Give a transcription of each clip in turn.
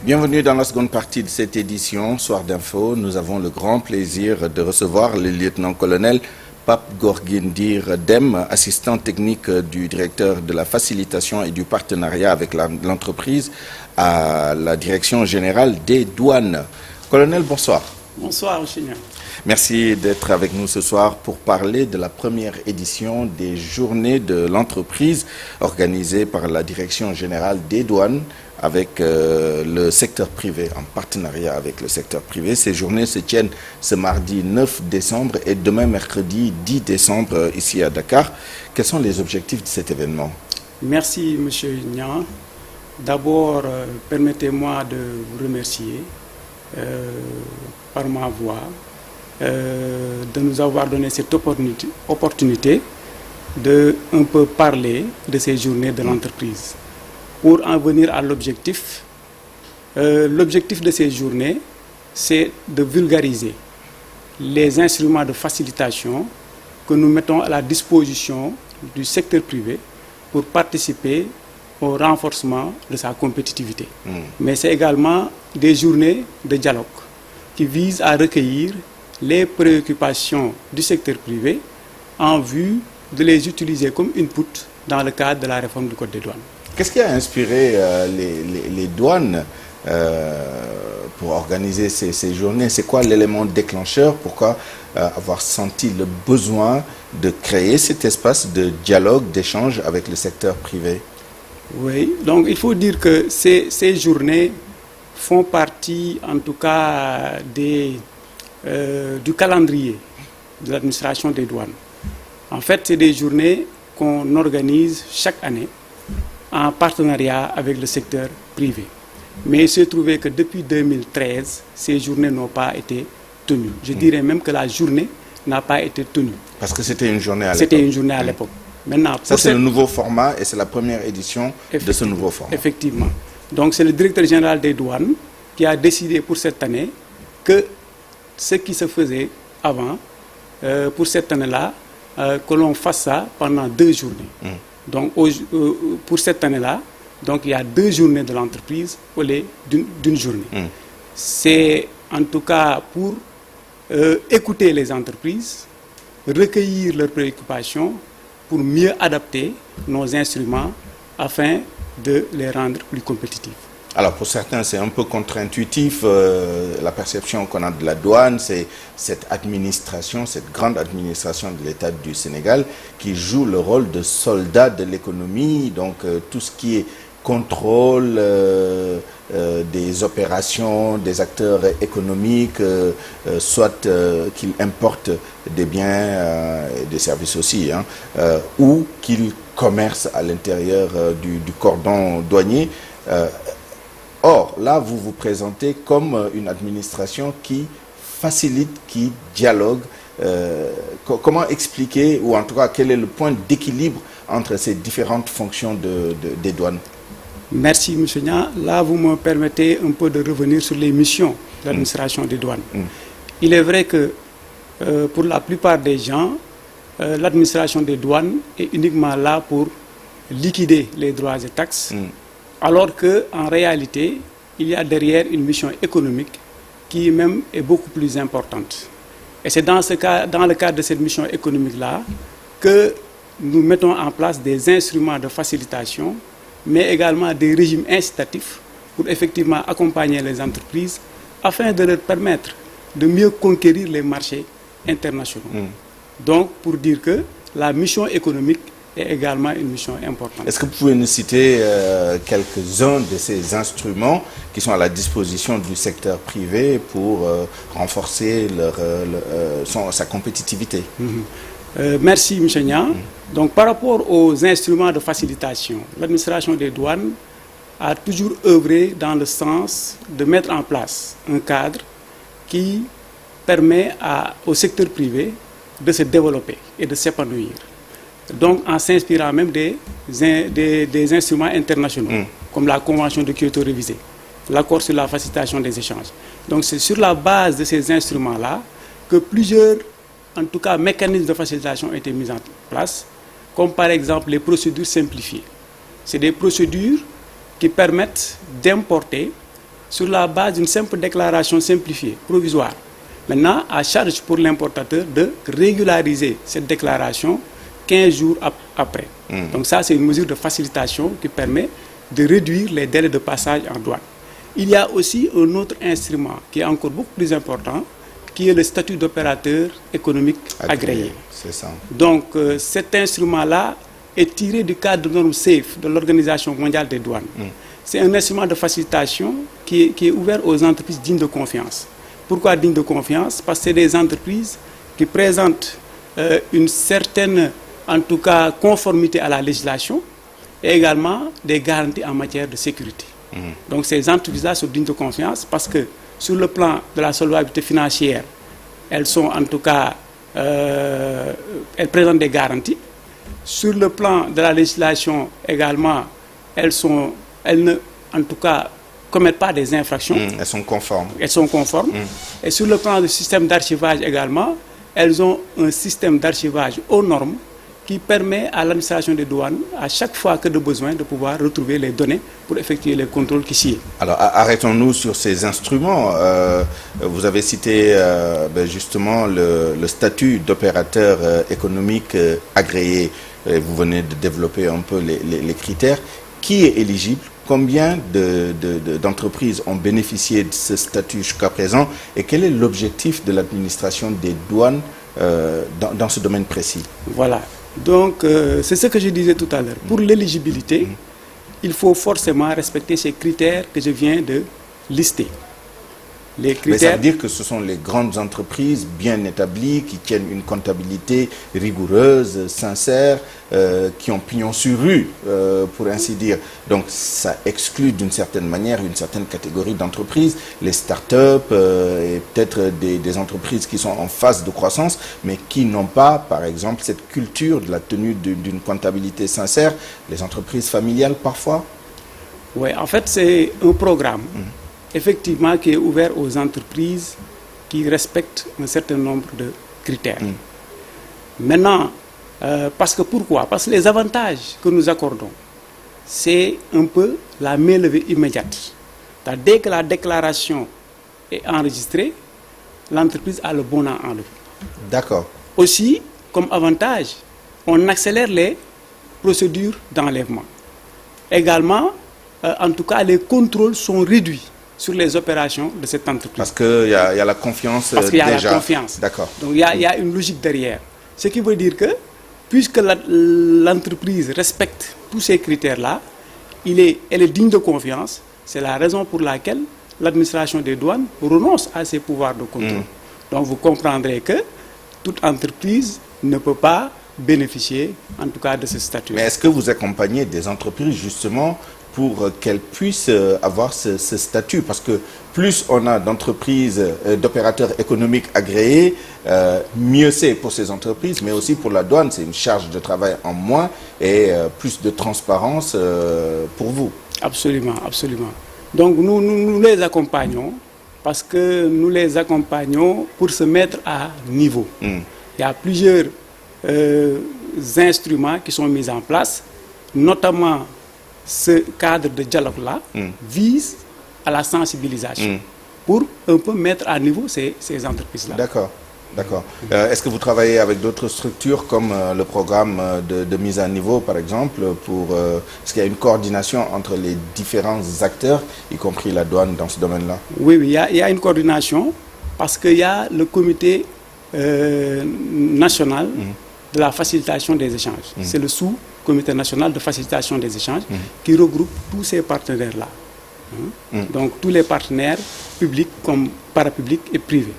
Bienvenue dans la seconde partie de cette édition Soir d'Info. Nous avons le grand plaisir de recevoir le lieutenant-colonel Pape Gorgui Dème, assistant technique du directeur de la facilitation et du partenariat avec l'entreprise à la direction générale des douanes. Colonel, bonsoir. Bonsoir, Seigneur. Merci d'être avec nous ce soir pour parler de la première édition des journées de l'entreprise organisées par la direction générale des douanes avec le secteur privé, en partenariat avec le secteur privé. Ces journées se tiennent ce mardi 9 décembre et demain mercredi 10 décembre ici à Dakar. Quels sont les objectifs de cet événement? Merci, M. Nian. D'abord, permettez-moi de vous remercier par ma voix de nous avoir donné cette opportunité de un peu parler de ces journées de l'entreprise. Pour en venir à l'objectif, l'objectif de ces journées, c'est de vulgariser les instruments de facilitation que nous mettons à la disposition du secteur privé pour participer au renforcement de sa compétitivité. Mais c'est également des journées de dialogue qui visent à recueillir les préoccupations du secteur privé en vue de les utiliser comme input dans le cadre de la réforme du Code des douanes. Qu'est-ce qui a inspiré les douanes pour organiser ces journées? C'est quoi l'élément déclencheur? Pourquoi avoir senti le besoin de créer cet espace de dialogue, d'échange avec le secteur privé? Oui, donc il faut dire que ces journées font partie, en tout cas, du calendrier de l'administration des douanes. En fait, c'est des journées qu'on organise chaque année en partenariat avec le secteur privé. Mais il s'est trouvé que depuis 2013, ces journées n'ont pas été tenues. Je dirais même que la journée n'a pas été tenue. Parce que c'était une journée à l'époque. C'était une journée à l'époque. Maintenant, ça, c'est le nouveau format et c'est la première édition de ce nouveau format. Effectivement. Donc, c'est le directeur général des douanes qui a décidé pour cette année que ce qui se faisait avant, pour cette année-là, que l'on fasse ça pendant 2 journées. Donc, pour cette année-là, donc, il y a 2 journées de l'entreprise au lieu d'une journée. C'est en tout cas pour écouter les entreprises, recueillir leurs préoccupations pour mieux adapter nos instruments afin de les rendre plus compétitifs. Alors pour certains c'est un peu contre-intuitif, la perception qu'on a de la douane, c'est cette administration, cette grande administration de l'État du Sénégal qui joue le rôle de soldat de l'économie, donc tout ce qui est contrôle des opérations, des acteurs économiques, soit qu'ils importent des biens et des services aussi, ou qu'ils commercent à l'intérieur du cordon douanier. Or, là, vous vous présentez comme une administration qui facilite, qui dialogue. Comment expliquer, ou en tout cas, quel est le point d'équilibre entre ces différentes fonctions des douanes? Merci, M. Nian. Là, vous me permettez un peu de revenir sur les missions de l'administration des douanes. Il est vrai que pour la plupart des gens, l'administration des douanes est uniquement là pour liquider les droits et taxes, alors qu'en réalité, il y a derrière une mission économique qui même est beaucoup plus importante. Et c'est dans le cadre de cette mission économique-là que nous mettons en place des instruments de facilitation, mais également des régimes incitatifs pour effectivement accompagner les entreprises afin de leur permettre de mieux conquérir les marchés internationaux. Donc, pour dire que la mission économique est également une mission importante. Est-ce que vous pouvez nous citer quelques-uns de ces instruments qui sont à la disposition du secteur privé pour renforcer sa compétitivité? Merci, M. Nian. Donc, par rapport aux instruments de facilitation, l'administration des douanes a toujours œuvré dans le sens de mettre en place un cadre qui permet au secteur privé de se développer et de s'épanouir. Donc, en s'inspirant même des instruments internationaux, comme la Convention de Kyoto révisée, l'accord sur la facilitation des échanges. Donc, c'est sur la base de ces instruments-là que plusieurs, en tout cas, mécanismes de facilitation ont été mis en place, comme par exemple les procédures simplifiées. C'est des procédures qui permettent d'importer sur la base d'une simple déclaration simplifiée, provisoire. Maintenant, à charge pour l'importateur de régulariser cette déclaration 15 jours après. Donc ça, c'est une mesure de facilitation qui permet de réduire les délais de passage en douane. Il y a aussi un autre instrument qui est encore beaucoup plus important, qui est le statut d'opérateur économique agréé. C'est ça. Donc cet instrument-là est tiré du cadre de normes SAFE de l'Organisation mondiale des douanes. C'est un instrument de facilitation qui est ouvert aux entreprises dignes de confiance. Pourquoi dignes de confiance? Parce que c'est des entreprises qui présentent une certaine, en tout cas, conformité à la législation et également des garanties en matière de sécurité. Donc ces entreprises-là sont dignes de confiance parce que sur le plan de la solvabilité financière, elles sont en tout cas, elles présentent des garanties. Sur le plan de la législation également, elles ne, en tout cas, commettent pas des infractions. Elles sont conformes. Elles sont conformes. Et sur le plan du système d'archivage également, elles ont un système d'archivage aux normes qui permet à l'administration des douanes, à chaque fois que de besoin, de pouvoir retrouver les données pour effectuer les contrôles qui s'y est. Alors, arrêtons-nous sur ces instruments. Vous avez cité justement le statut d'opérateur économique agréé. Vous venez de développer un peu les critères. Qui est éligible? Combien d'entreprises ont bénéficié de ce statut jusqu'à présent? Et quel est l'objectif de l'administration des douanes dans ce domaine précis? Voilà. Donc, c'est ce que je disais tout à l'heure. Pour l'éligibilité, il faut forcément respecter ces critères que je viens de lister. Les critères... Mais ça veut dire que ce sont les grandes entreprises bien établies, qui tiennent une comptabilité rigoureuse, sincère, qui ont pignon sur rue, pour ainsi dire. Donc ça exclut d'une certaine manière une certaine catégorie d'entreprises, les start-up et peut-être des entreprises qui sont en phase de croissance, mais qui n'ont pas, par exemple, cette culture de la tenue d'une comptabilité sincère, les entreprises familiales parfois. Oui, en fait, c'est un programme. Effectivement, qui est ouvert aux entreprises qui respectent un certain nombre de critères. Maintenant, pourquoi? Parce que les avantages que nous accordons, c'est un peu la mainlevée immédiate. Dès que la déclaration est enregistrée, l'entreprise a le bon à enlever. D'accord. Aussi, comme avantage, on accélère les procédures d'enlèvement. Également, en tout cas, les contrôles sont réduits sur les opérations de cette entreprise. Parce qu'il y a la confiance déjà. Parce qu'il y a la confiance. D'accord. Donc il y a une logique derrière. Ce qui veut dire que, puisque l'entreprise respecte tous ces critères-là, elle est digne de confiance. C'est la raison pour laquelle l'administration des douanes renonce à ses pouvoirs de contrôle. Donc vous comprendrez que toute entreprise ne peut pas bénéficier, en tout cas, de ce statut. Mais est-ce que vous accompagnez des entreprises justement pour qu'elles puissent avoir ce statut? Parce que plus on a d'entreprises, d'opérateurs économiques agréés, mieux c'est pour ces entreprises, mais aussi pour la douane. C'est une charge de travail en moins et plus de transparence pour vous. Absolument, absolument. Donc nous les accompagnons parce que nous les accompagnons pour se mettre à niveau. Il y a plusieurs instruments qui sont mis en place, notamment ce cadre de dialogue-là vise à la sensibilisation pour un peu mettre à niveau ces entreprises-là. D'accord, d'accord. Est-ce que vous travaillez avec d'autres structures comme le programme de mise à niveau, par exemple, est-ce qu'il y a une coordination entre les différents acteurs, y compris la douane, dans ce domaine-là? Oui, il y a une coordination parce qu'il y a le comité national de la facilitation des échanges. C'est le sous-comité national de facilitation des échanges qui regroupe tous ces partenaires-là. Donc tous les partenaires publics comme parapublics et privés.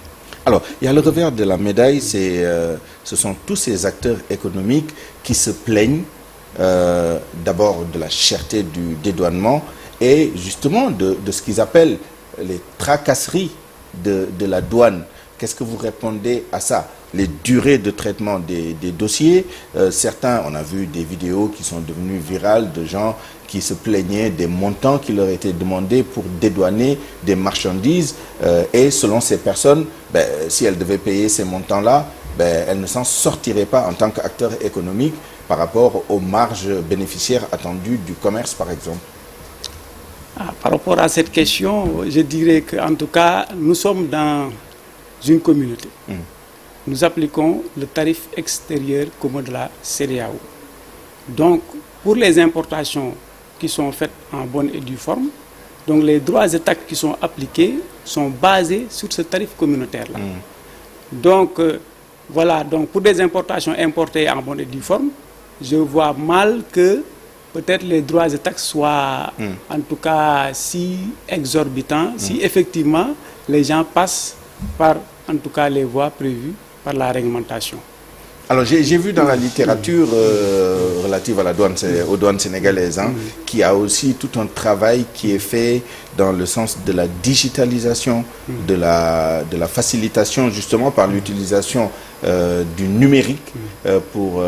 Alors, il y a le revers de la médaille, ce sont tous ces acteurs économiques qui se plaignent d'abord de la cherté du dédouanement et justement de ce qu'ils appellent les tracasseries de la douane. Qu'est-ce que vous répondez à ça? Les durées de traitement des dossiers, certains, on a vu des vidéos qui sont devenues virales de gens qui se plaignaient des montants qui leur étaient demandés pour dédouaner des marchandises et selon ces personnes, si elles devaient payer ces montants-là, elles ne s'en sortiraient pas en tant qu'acteurs économiques par rapport aux marges bénéficiaires attendues du commerce, par exemple. Par rapport à cette question, je dirais qu'en tout cas, nous sommes dans une communauté. Nous appliquons le tarif extérieur commun de la CEDEAO. Donc, pour les importations qui sont faites en bonne et due forme, donc les droits et taxes qui sont appliqués sont basés sur ce tarif communautaire-là. Donc, voilà, donc pour des importations importées en bonne et due forme, je vois mal que peut-être les droits et taxes soient en tout cas si exorbitants, si effectivement les gens passent par en tout cas les voies prévues par la réglementation. Alors j'ai vu dans la littérature relative à la douane, aux douanes sénégalaises, qu'il y a aussi tout un travail qui est fait dans le sens de la digitalisation, de la facilitation justement par l'utilisation du numérique pour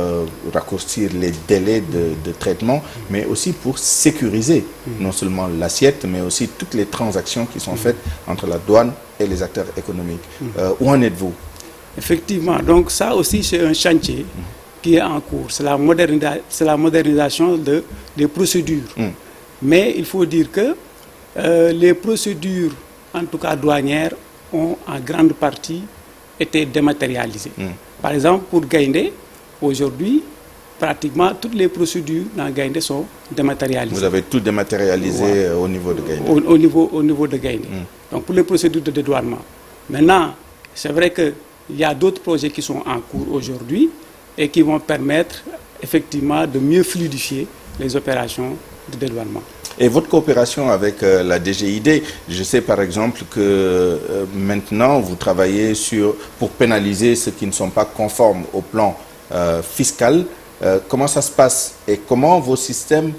raccourcir les délais de traitement, mais aussi pour sécuriser non seulement l'assiette, mais aussi toutes les transactions qui sont faites entre la douane et les acteurs économiques. Où en êtes-vous? Effectivement, donc ça aussi c'est un chantier qui est en cours, c'est la modernisation des procédures. Mais il faut dire que les procédures, en tout cas douanières, ont en grande partie été dématérialisées. Par exemple, pour Gaïndé, aujourd'hui, pratiquement toutes les procédures dans Gaïndé sont dématérialisées. Vous avez tout dématérialisé au niveau de Gaïndé? Au niveau de Gaïndé. Donc pour les procédures de dédouanement. Maintenant, c'est vrai qu'il y a d'autres projets qui sont en cours aujourd'hui et qui vont permettre effectivement de mieux fluidifier les opérations de dédouanement. Et votre coopération avec la DGID, je sais par exemple que maintenant vous travaillez pour pénaliser ceux qui ne sont pas conformes au plan fiscal. Comment ça se passe et comment vos systèmes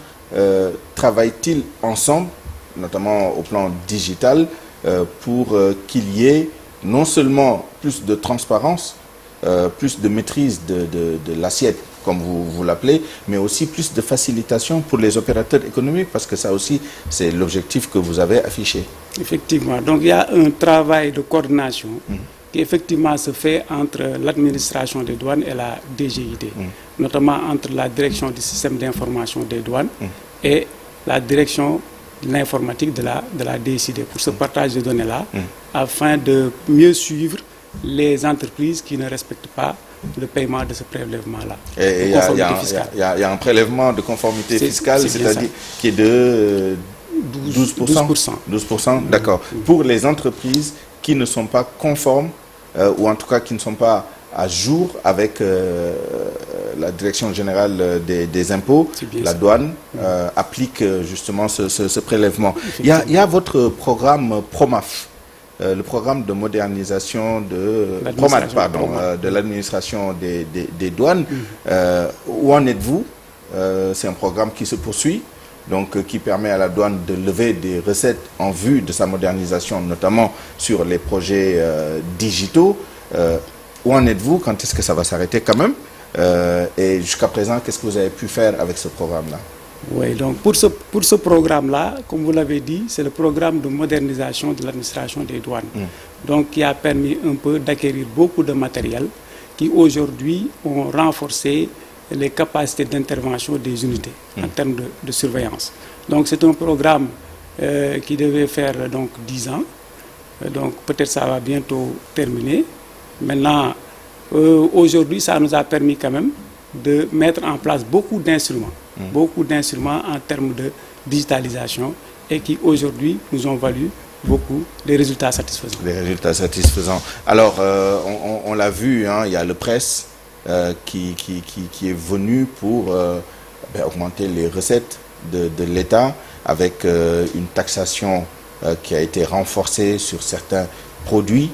travaillent-ils ensemble, notamment au plan digital, pour qu'il y ait non seulement plus de transparence, plus de maîtrise de l'assiette, comme vous l'appelez, mais aussi plus de facilitation pour les opérateurs économiques, parce que ça aussi, c'est l'objectif que vous avez affiché. Effectivement. Donc, il y a un travail de coordination qui, effectivement, se fait entre l'administration des douanes et la DGID, notamment entre la direction du système d'information des douanes et la direction de l'informatique de la DSID pour ce partage de données-là, afin de mieux suivre les entreprises qui ne respectent pas le paiement de ce prélèvement-là. Et il y a un prélèvement de conformité fiscale, c'est-à-dire qui est de 12%. 12%, d'accord. Pour les entreprises qui ne sont pas conformes, ou en tout cas qui ne sont pas à jour avec la Direction générale des impôts, la douane applique justement ce prélèvement. Il y a votre programme PROMAF, le programme de modernisation de l'administration des douanes. Où en êtes-vous? C'est un programme qui se poursuit, donc qui permet à la douane de lever des recettes en vue de sa modernisation, notamment sur les projets digitaux. Où en êtes-vous? Quand est-ce que ça va s'arrêter quand même? Et jusqu'à présent, qu'est-ce que vous avez pu faire avec ce programme-là? Oui, donc pour ce programme-là, comme vous l'avez dit, c'est le programme de modernisation de l'administration des douanes. Donc qui a permis un peu d'acquérir beaucoup de matériel qui aujourd'hui ont renforcé les capacités d'intervention des unités en termes de surveillance. Donc c'est un programme qui devait faire donc 10 ans. Donc peut-être ça va bientôt terminer. Maintenant, aujourd'hui, ça nous a permis quand même de mettre en place beaucoup d'instruments en termes de digitalisation et qui aujourd'hui nous ont valu beaucoup des résultats satisfaisants. Des résultats satisfaisants. Alors, on l'a vu, il y a le presse qui est venu pour augmenter les recettes de l'État avec une taxation qui a été renforcée sur certains produits.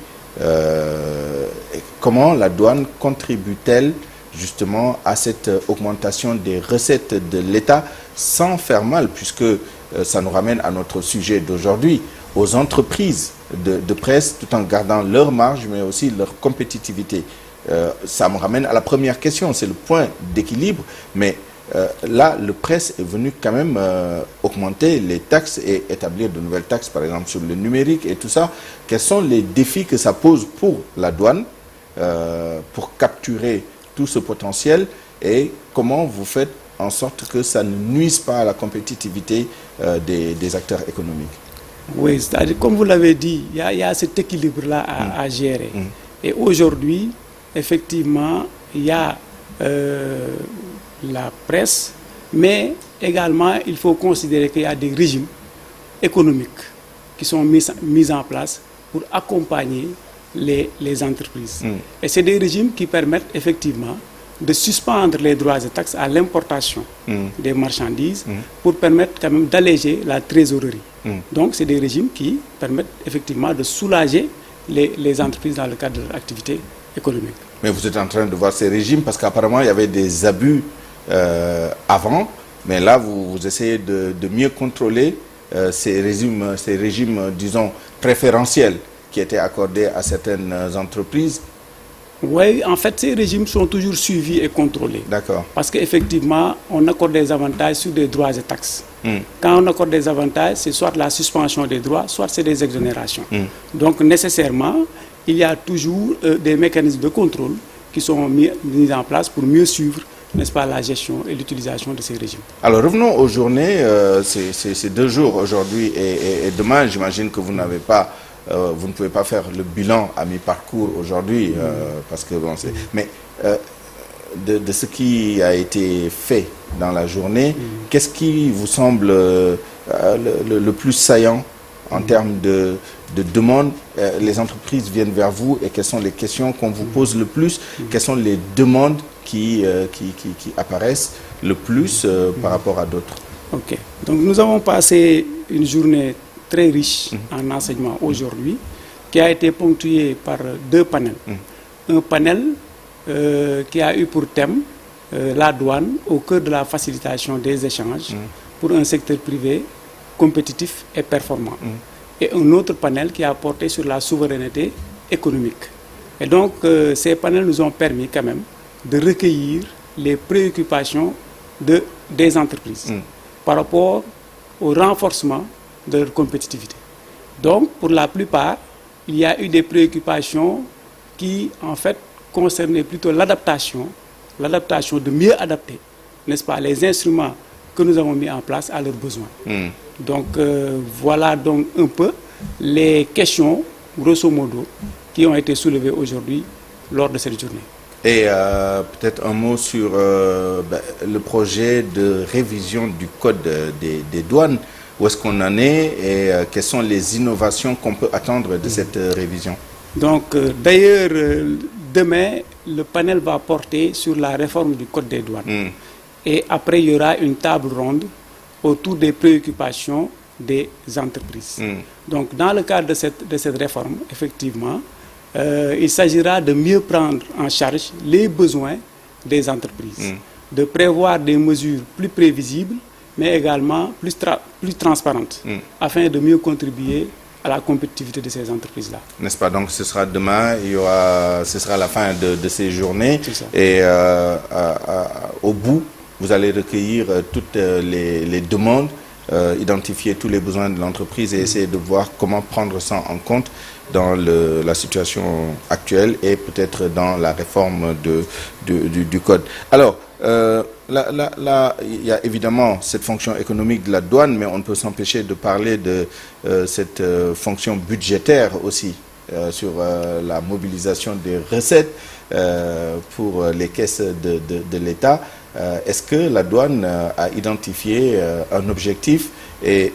Comment la douane contribue-t-elle justement à cette augmentation des recettes de l'État sans faire mal, puisque ça nous ramène à notre sujet d'aujourd'hui, aux entreprises de presse, tout en gardant leur marge, mais aussi leur compétitivité. Ça me ramène à la première question, c'est le point d'équilibre, mais là, le presse est venu quand même augmenter les taxes et établir de nouvelles taxes, par exemple sur le numérique et tout ça. Quels sont les défis que ça pose pour la douane pour capturer tout ce potentiel et comment vous faites en sorte que ça ne nuise pas à la compétitivité des acteurs économiques. Oui, c'est-à-dire, comme vous l'avez dit, il y a cet équilibre-là à gérer. Et aujourd'hui, effectivement, il y a la presse, mais également, il faut considérer qu'il y a des régimes économiques qui sont mis en place pour accompagner les entreprises. Et c'est des régimes qui permettent effectivement de suspendre les droits et taxes à l'importation des marchandises pour permettre quand même d'alléger la trésorerie. Donc, c'est des régimes qui permettent effectivement de soulager les entreprises dans le cadre de leur activité économique. Mais vous êtes en train de voir ces régimes parce qu'apparemment, il y avait des abus avant, mais là, vous essayez de mieux contrôler ces régimes, disons, préférentiels qui étaient accordés à certaines entreprises. Oui, en fait, ces régimes sont toujours suivis et contrôlés. D'accord. Parce qu'effectivement, on accorde des avantages sur des droits et taxes. Quand on accorde des avantages, c'est soit la suspension des droits, soit c'est des exonérations. Donc, nécessairement, il y a toujours des mécanismes de contrôle qui sont mis en place pour mieux suivre, n'est-ce pas, la gestion et l'utilisation de ces régimes. Alors, revenons aux journées. C'est 2 jours aujourd'hui et demain. J'imagine que vous n'avez pas... vous ne pouvez pas faire le bilan à mi-parcours aujourd'hui, parce que bon, mais de ce qui a été fait dans la journée, qu'est-ce qui vous semble le plus saillant en termes de demandes? Les entreprises viennent vers vous et quelles sont les questions qu'on vous pose le plus? Quelles sont les demandes qui apparaissent le plus par rapport à d'autres? Ok. Donc nous avons passé une journée très riche en enseignement aujourd'hui, qui a été ponctué par 2 panels. Un panel qui a eu pour thème la douane au cœur de la facilitation des échanges pour un secteur privé compétitif et performant. Et un autre panel qui a porté sur la souveraineté économique. Et donc, ces panels nous ont permis quand même de recueillir les préoccupations des entreprises par rapport au renforcement de leur compétitivité. Donc, pour la plupart, il y a eu des préoccupations qui, en fait, concernaient plutôt l'adaptation de mieux adapter, n'est-ce pas, les instruments que nous avons mis en place à leurs besoins. Donc, voilà donc un peu les questions, grosso modo, qui ont été soulevées aujourd'hui lors de cette journée. Et peut-être un mot sur le projet de révision du code des douanes. Où est-ce qu'on en est et quelles sont les innovations qu'on peut attendre de cette révision? Donc, d'ailleurs, demain, le panel va porter sur la réforme du code des douanes. Et après, il y aura une table ronde autour des préoccupations des entreprises. Donc, dans le cadre de cette réforme, effectivement, il s'agira de mieux prendre en charge les besoins des entreprises, de prévoir des mesures plus prévisibles, mais également plus transparentes, afin de mieux contribuer à la compétitivité de ces entreprises-là. N'est-ce pas? Donc ce sera demain, ce sera la fin de ces journées. Et au bout, vous allez recueillir toutes les demandes, identifier tous les besoins de l'entreprise et essayer de voir comment prendre ça en compte dans la situation actuelle et peut-être dans la réforme du code. Alors, là, il y a évidemment cette fonction économique de la douane, mais on ne peut s'empêcher de parler de cette fonction budgétaire aussi, sur la mobilisation des recettes pour les caisses de l'État. Est-ce que la douane a identifié un objectif et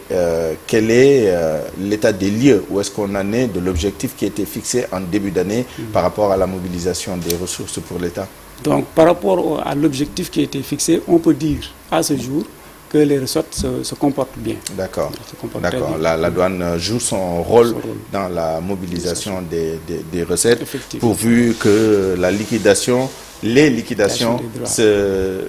quel est l'état des lieux? Où est-ce qu'on en est de l'objectif qui a été fixé en début d'année par rapport à la mobilisation des ressources pour l'État? Donc, par rapport à l'objectif qui a été fixé, on peut dire à ce jour que les recettes se comportent bien. D'accord. La douane joue son rôle dans la mobilisation des recettes, pourvu que les liquidations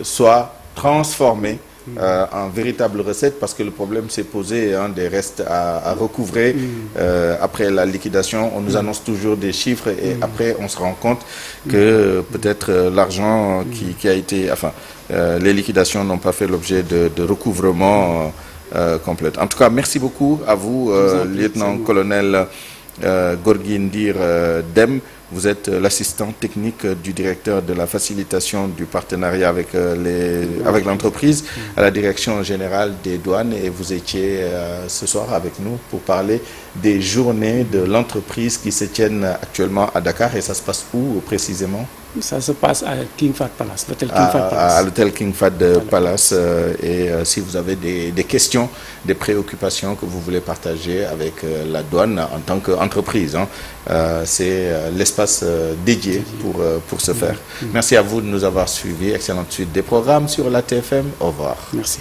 soient transformées en véritables recettes, parce que le problème s'est posé, des restes à recouvrer. Après la liquidation, on nous annonce toujours des chiffres et après on se rend compte que peut-être l'argent qui a été... Enfin, les liquidations n'ont pas fait l'objet de recouvrement complet. En tout cas, merci beaucoup à vous, lieutenant-colonel Gorgui Ndir Dème, Vous êtes l'assistant technique du directeur de la facilitation du partenariat avec l'entreprise à la direction générale des douanes, et vous étiez ce soir avec nous pour parler des journées de l'entreprise qui se tiennent actuellement à Dakar. Et ça se passe où précisément? Ça se passe à King Fahd Palace, l'hôtel King Fahd Palace. À l'hôtel King Fahd Palace. Et si vous avez des questions, des préoccupations que vous voulez partager avec la douane en tant qu'entreprise, c'est l'espace dédié pour ce faire. Merci à vous de nous avoir suivis. Excellente suite des programmes sur la TFM. Au revoir. Merci.